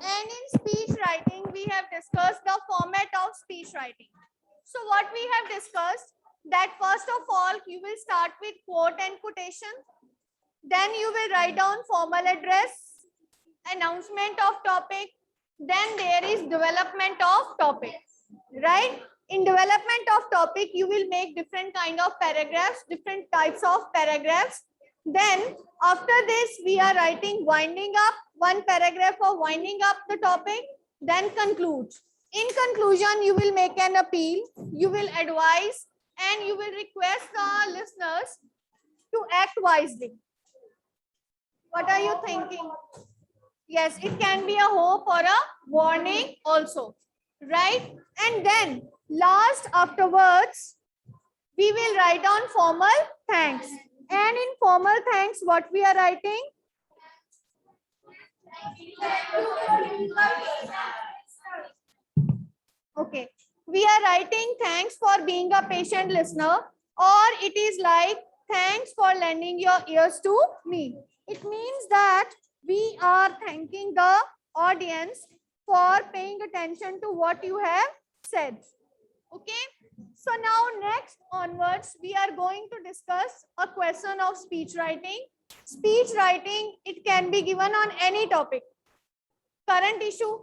And in speech writing, we have discussed the format of speech writing. So what we have discussed, that first of all, you will start with quote and quotation. Then you will write down formal address, announcement of topic. Then there is development of topic, right? In development of topic, you will make different kind of paragraphs, different types of paragraphs. Then after this, we are writing winding up, one paragraph for winding up the topic, then conclude. In conclusion, you will make an appeal, you will advise, and you will request the listeners to act wisely. What are you thinking? Yes, it can be a hope or a warning also, right? And then last afterwards, we will write down formal thanks. And in formal thanks, what we are writing? Okay, we are writing thanks for being a patient listener, or it is like thanks for lending your ears to me. It means that we are thanking the audience for paying attention to what you have said. Okay, so now next onwards, we are going to discuss a question of speech writing. Speech writing, it can be given on any topic. Current issue,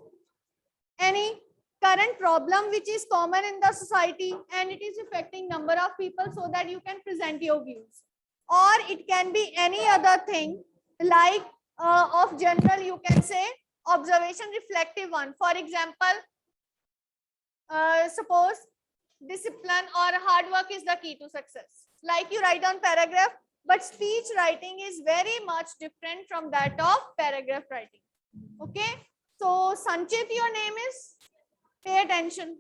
any current problem which is common in the society and it is affecting number of people, so that you can present your views. Or it can be any other thing like of general, you can say observation reflective one. For example, suppose discipline or hard work is the key to success. Like you write down paragraph, but speech writing is very much different from that of paragraph writing. Okay. So Sanchit, your name is? Pay attention.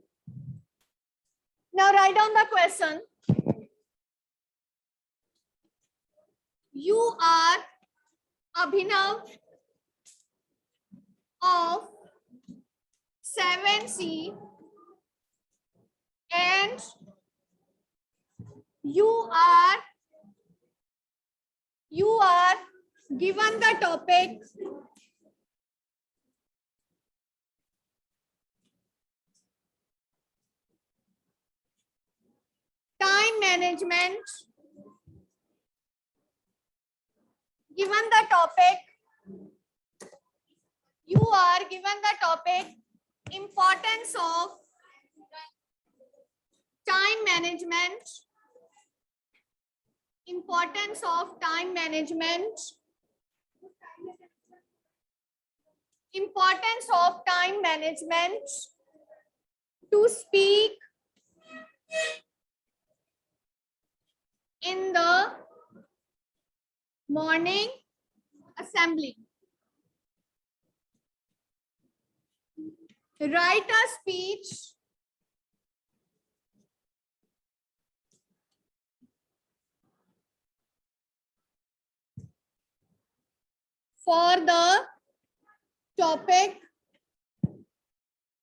Now write down the question. You are Abhinav of 7C and you are given the topic time management. Given the topic, you are given the topic importance of time management. Importance of time management. Importance of time management to speak in the morning assembly. Write a speech for the topic.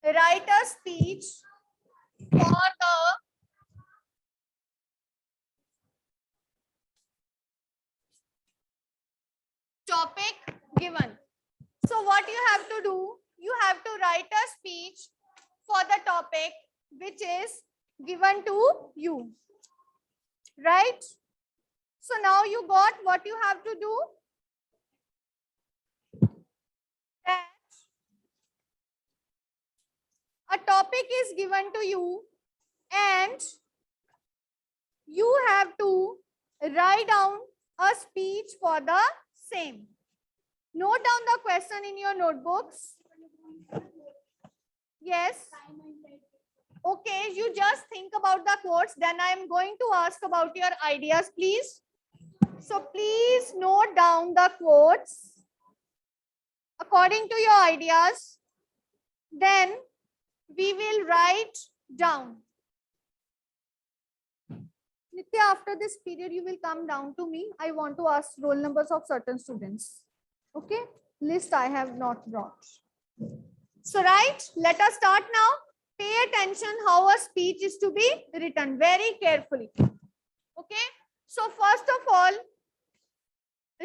Write a speech for the topic given. So what you have to do, you have to write a speech for the topic which is given to you, right? So now you got what you have to do. That a topic is given to you and you have to write down a speech for the same. Note down the question in your notebooks. Yes. Okay, you just think about the quotes. Then I am going to ask about your ideas, please. So please note down the quotes according to your ideas. Then we will write down. Nitya, after this period, you will come down to me. I want to ask roll numbers of certain students. Okay, list I have not brought. So right, let us start now. Pay attention how a speech is to be written very carefully. Okay, so first of all,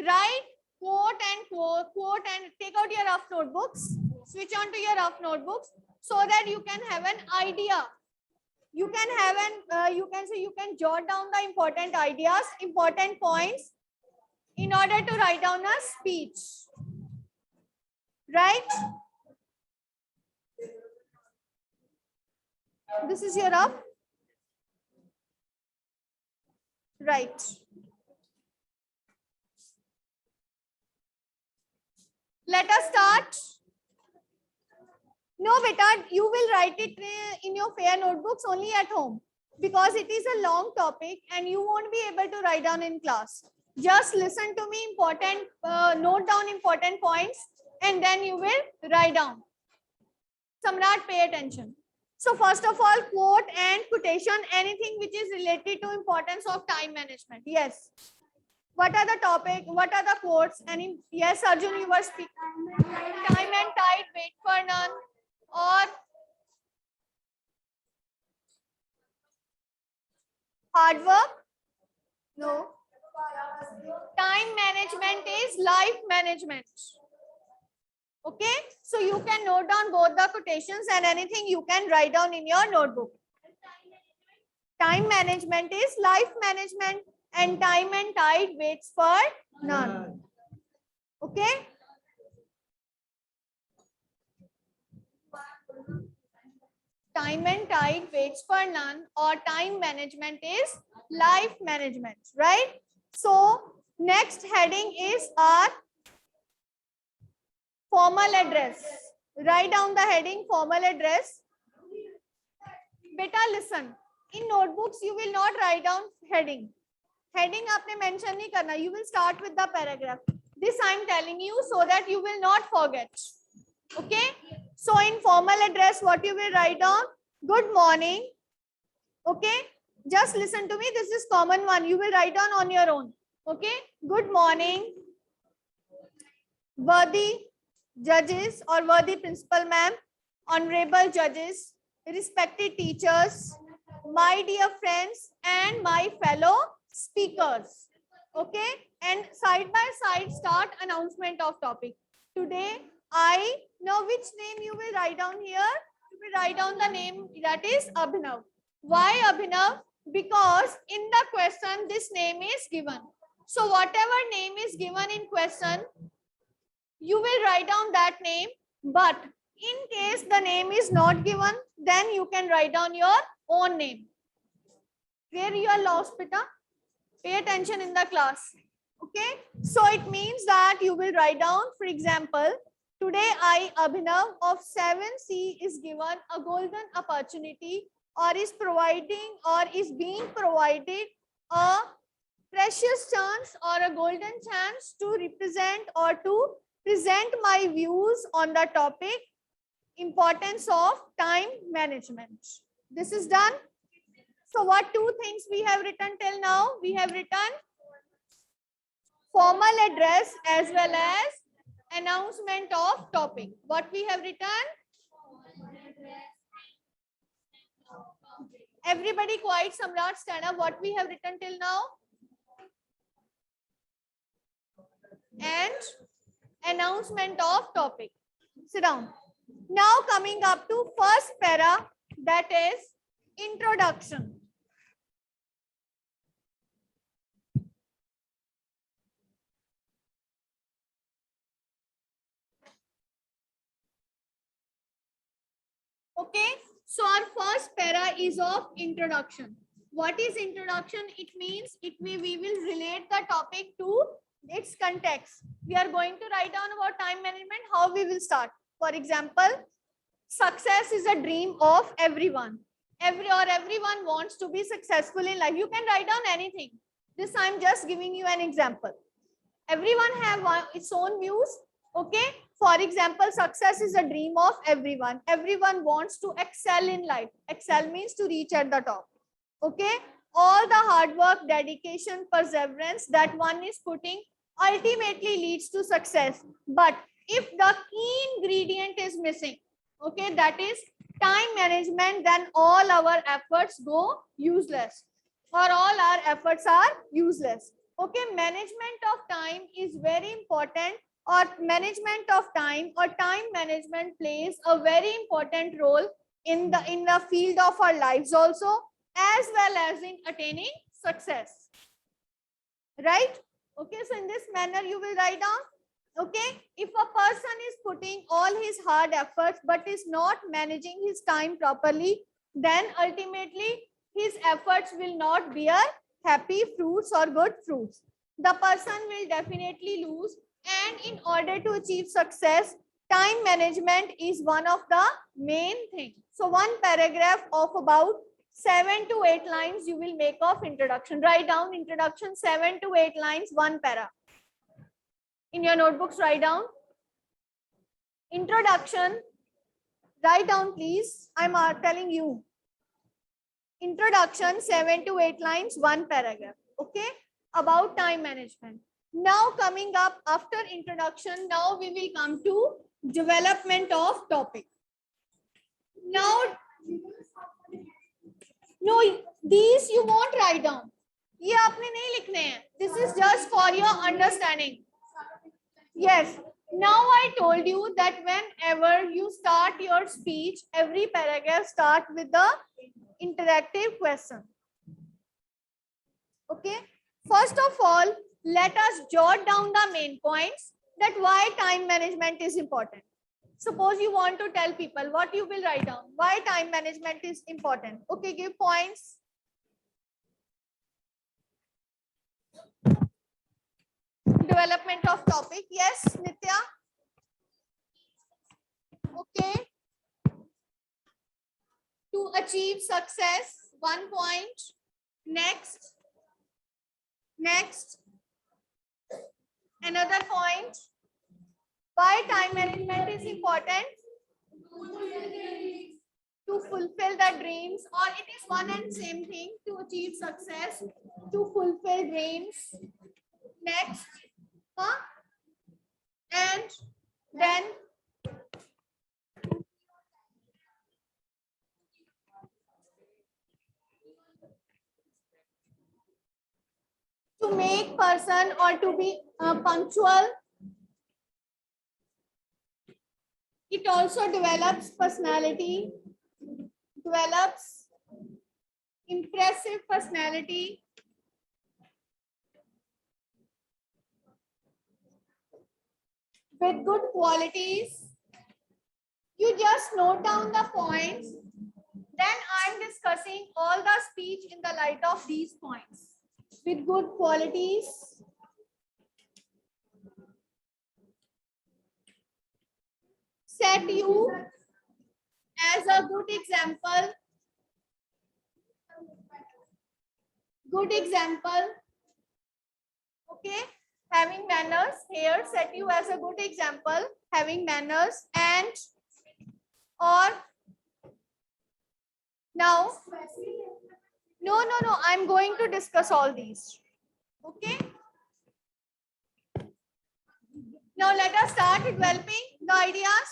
write quote and take out your rough notebooks. Switch on to your rough notebooks so that you can have an idea. You can have an, you can jot down the important ideas, important points in order to write down a speech. Right? This is your rough. Right. Let us start. No, beta, you will write it in your fair notebooks only at home because it is a long topic and you won't be able to write down in class. Just listen to me, note down important points and then you will write down. Samrat, pay attention. So first of all, quote and quotation, anything which is related to importance of time management. Yes. What are the topic? What are the quotes? Yes, Arjun, you were speaking. Time and tide, wait for none. Or hard work? No. Time management is life management. Okay, so you can note down both the quotations and anything you can write down in your notebook. Time management is life management and time and tide waits for none. Okay. Time and tide waits for none, or time management is life management, right? So next heading is our formal address. Write down the heading formal address. Beta, listen. In notebooks, you will not write down heading. Heading आपने mention नहीं करना. You will start with the paragraph. This I am telling you so that you will not forget. Okay. So in formal address, what you will write down? Good morning. Okay. Just listen to me. This is common one. You will write down on your own. Okay. Good morning. Worthy judges or worthy principal ma'am, honorable judges, respected teachers, my dear friends and my fellow speakers. Okay. And side by side start announcement of topic. Today I know which name you will write down here. You will write down the name, that is Abhinav. Why Abhinav? Because in the question this name is given. So whatever name is given in question, you will write down that name, but in case the name is not given, then you can write down your own name. Where you are lost, beta? Pay attention in the class. Okay, so it means that you will write down, for example, today I, Abhinav of 7C, is given a golden opportunity or is being provided a precious chance or a golden chance to represent or to present my views on the topic importance of time management. This is done. So what two things we have written till now? We have written formal address as well as announcement of topic. What we have written? Everybody quiet, Samrat, stand up. What we have written till now? And announcement of topic. Sit down. Now coming up to first para, that is introduction. Okay, so our first para is of introduction. What is introduction? It means we will relate the topic to its context. We are going to write down about time management, how we will start. For example, success is a dream of everyone. Everyone wants to be successful in life. You can write down anything. This I'm just giving you an example. Everyone have its own views. Okay. For example, success is a dream of everyone. Everyone wants to excel in life. Excel means to reach at the top. Okay. All the hard work, dedication, perseverance that one is putting ultimately leads to success. But if the key ingredient is missing, okay, that is time management, then all our efforts go useless, or all our efforts are useless. Okay, management of time is very important or management of time or time management plays a very important role in the field of our lives also, as well as in attaining success. Right? Okay, so in this manner you will write down. Okay, if a person is putting all his hard efforts but is not managing his time properly, then ultimately his efforts will not bear happy fruits or good fruits. The person will definitely lose, and in order to achieve success, time management is one of the main things. So one paragraph of about 7 to 8 lines you will make of introduction. Write down introduction, 7 to 8 lines, one para. In your notebooks, write down introduction. Write down, please. I'm telling you. Introduction, 7 to 8 lines, one paragraph. Okay, about time management. Now coming up after introduction, now we will come to development of topic. Now, no, these you won't write down. ये आपने नहीं लिखने हैं. This is just for your understanding. Yes. Now I told you that whenever you start your speech, every paragraph start with the interactive question. Okay. First of all, let us jot down the main points that why time management is important. Suppose you want to tell people, what you will write down? Why time management is important? Okay, give points. Development of topic. Yes, Nitya. Okay. To achieve success, 1 point. Next. Next. Another point. Why time management is important? To fulfill the dreams, or it is one and same thing, to achieve success, to fulfill dreams. Next. Huh? And then to make person or to be punctual. It also develops personality, develops impressive personality. With good qualities. You just note down the points. Then I am discussing all the speech in the light of these points. With good qualities. Set you as a good example. Good example. Okay. Having manners. Here, set you as a good example. Having manners and or now. No. I'm going to discuss all these. Okay. Now let us start developing the ideas.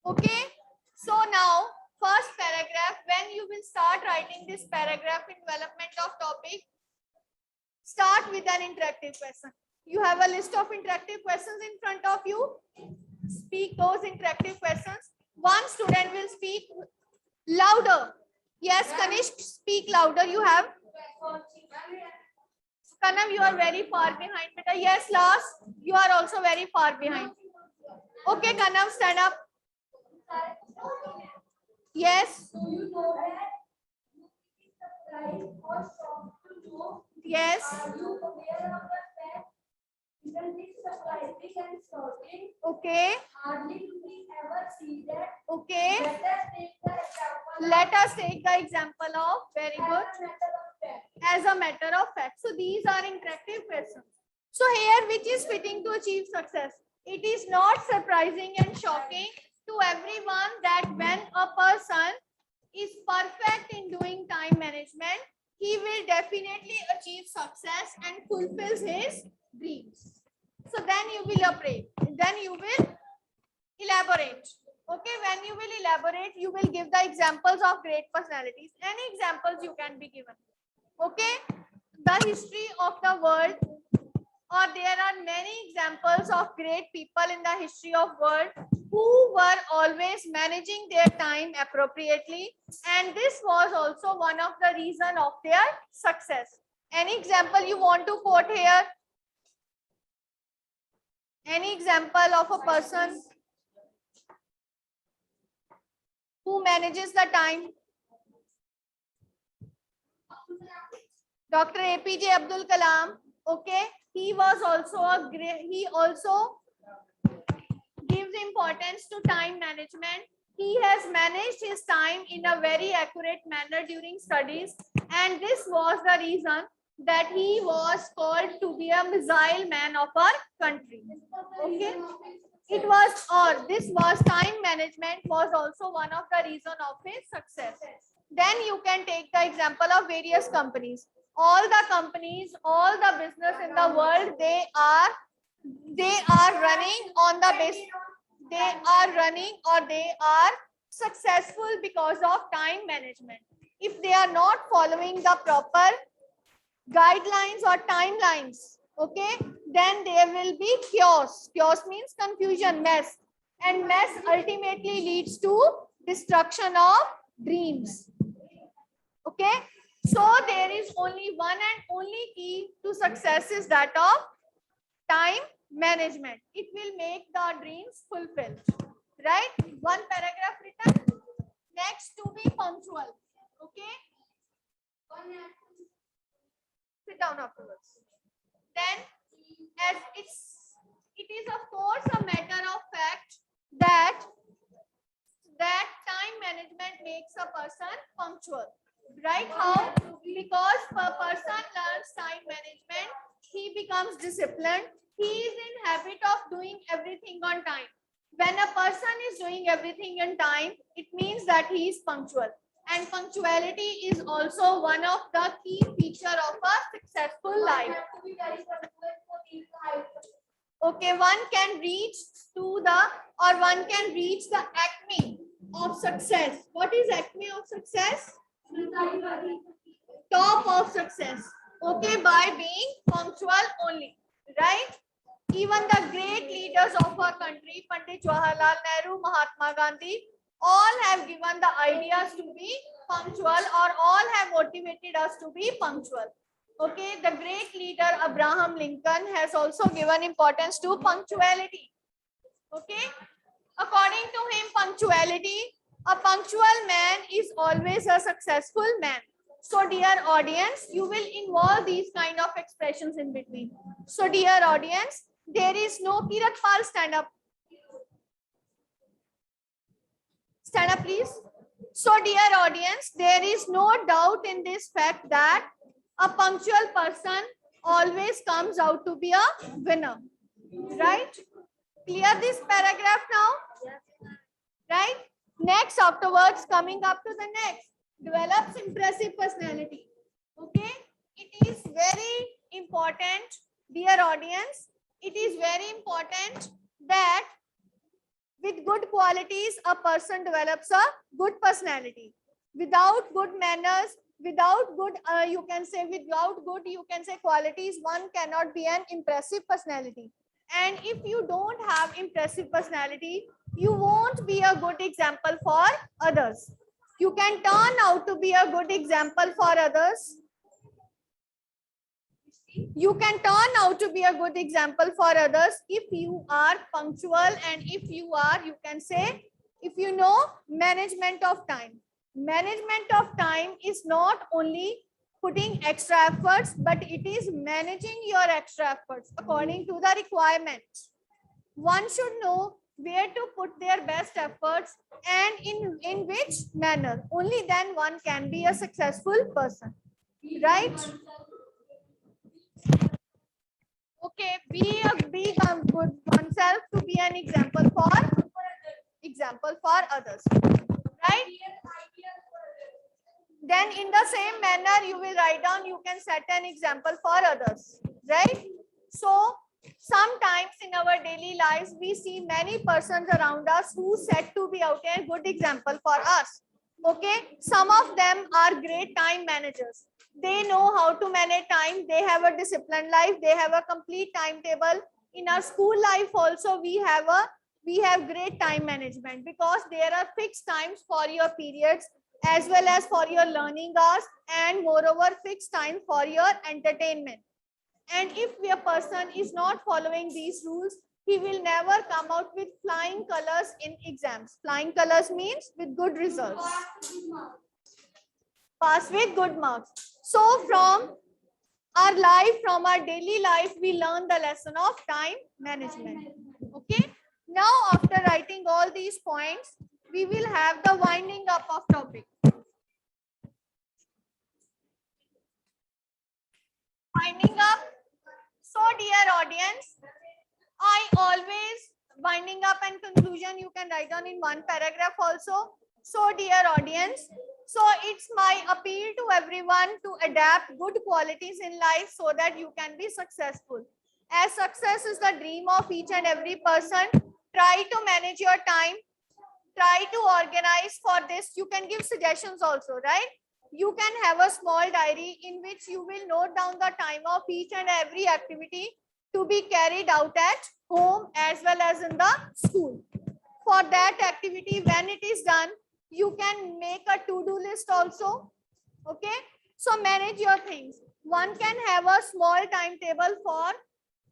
Okay. So now, first paragraph, when you will start writing this paragraph in development of topic, start with an interactive question. You have a list of interactive questions in front of you. Speak those interactive questions. One student will speak louder. Yes, Kanishk, speak louder. You have. Kanav, you are very far behind. Beta. Yes, Last, you are also very far behind. Okay, Kanav, stand up. Yes. Yes. Okay. Okay. Let us take the example of, very good, as a matter of fact. So these are interactive questions. So here, which is fitting to achieve success? It is not surprising and shocking to everyone that when a person is perfect in doing time management, he will definitely achieve success and fulfills his dreams. So then you will elaborate. Okay, when you will elaborate, you will give the examples of great personalities. Any examples you can be given. Okay, the history of the world or there are many examples of great people in the history of world who were always managing their time appropriately, and this was also one of the reason of their success. Any example you want to quote here? Any example of a person who manages the time? Dr. APJ Abdul Kalam. Okay, he was also a great, he also gives importance to time management. He has managed his time in a very accurate manner during studies, and this was the reason that he was called to be a missile man of our country. Okay, it was, or this was, time management was also one of the reason of his success. Then you can take the example of various companies. All the companies, all the business in the world, they are running on the base, they are running or they are successful because of time management. If they are not following the proper guidelines or timelines, okay, then there will be chaos. Chaos means confusion, mess, and mess ultimately leads to destruction of dreams. Okay, so there is only one and only key to success, is that of time management. It will make the dreams fulfilled. Right? One paragraph written. Next, to be punctual. Okay. Sit down afterwards. Then, as it is of course a matter of fact that time management makes a person punctual. Right? How? Because a person learns time management, he becomes disciplined. He is in habit of doing everything on time. When a person is doing everything in time, it means that he is punctual. And punctuality is also one of the key feature of a successful life. Okay, one can reach the acme of success. What is acme of success? Top of success. Okay, by being punctual only. Right? Even the great leaders of our country, Pandit Jawaharlal Nehru, Mahatma Gandhi, all have given the ideas to be punctual, or all have motivated us to be punctual. Okay, the great leader Abraham Lincoln has also given importance to punctuality. Okay, according to him, punctuality, a punctual man is always a successful man. So dear audience, you will involve these kind of expressions in between. So dear audience, there is no, Kiratpal, stand up. Stand up, please. So dear audience, there is no doubt in this fact that a punctual person always comes out to be a winner. Right? Clear this paragraph now? Right? Next, afterwards, coming up to the next, develops impressive personality. Okay? It is very important, dear audience, it is very important that with good qualities, a person develops a good personality. Without good manners, without good, you can say qualities, one cannot be an impressive personality. And if you don't have impressive personality, you won't be a good example for others. You can turn out to be a good example for others. You can turn out to be a good example for others if you are punctual, and if you are, you can say, if you know management of time. Management of time is not only putting extra efforts, but it is managing your extra efforts according to the requirements. One should know where to put their best efforts and in which manner. Only then one can be a successful person. Right? Okay, be good oneself to be an example for others. Right? Then in the same manner, you will write down, you can set an example for others. Right? So sometimes in our daily lives, we see many persons around us who set to be out a good example for us. Okay, some of them are great time managers. They know how to manage time. They have a disciplined life. They have a complete timetable. In our school life also, we have great time management because there are fixed times for your periods as well as for your learning hours, and moreover fixed time for your entertainment. And if a person is not following these rules, he will never come out with flying colors in exams. Flying colors means with good results. Pass with good marks. So from our life, from our daily life, we learn the lesson of time management. Okay. Now, after writing all these points, we will have the winding up of topic. Winding up. So, dear audience, I always winding up and conclusion you can write down in one paragraph also. So, dear audience, so it's my appeal to everyone to adapt good qualities in life so that you can be successful. As success is the dream of each and every person, try to manage your time. Try to organize for this. You can give suggestions also, right? You can have a small diary in which you will note down the time of each and every activity to be carried out at home as well as in the school. For that activity, when it is done, you can make a to-do list also. Okay. So manage your things. One can have a small timetable for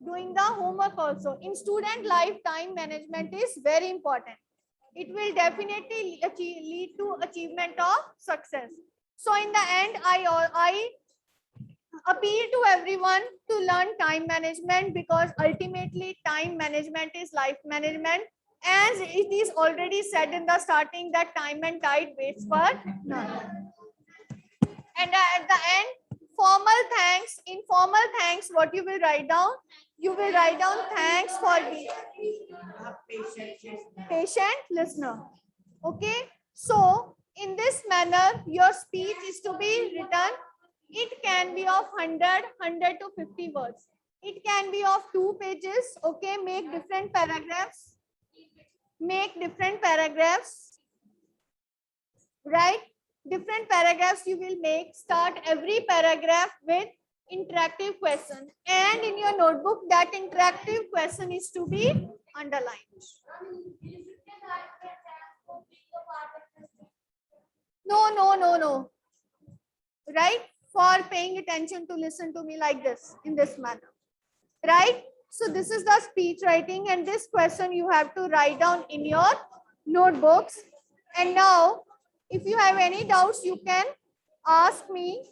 doing the homework also. In student life, time management is very important. It will definitely lead to achievement of success. So in the end, I appeal to everyone to learn time management because ultimately time management is life management. As it is already said in the starting that time and tide waits for none. And at the end, formal thanks. In formal thanks, what you will write down? You will write down thanks for being patient listener. Okay. So in this manner, your speech is to be written. It can be of 100 to 50 words. It can be of 2 pages. Okay. Make different paragraphs. Make different paragraphs. Right? Different paragraphs you will make. Start every paragraph with interactive question. And in your notebook, that interactive question is to be underlined. No. Right? For paying attention to listen to me like this, in this manner. Right? So this is the speech writing, and this question you have to write down in your notebooks. And now, if you have any doubts, you can ask me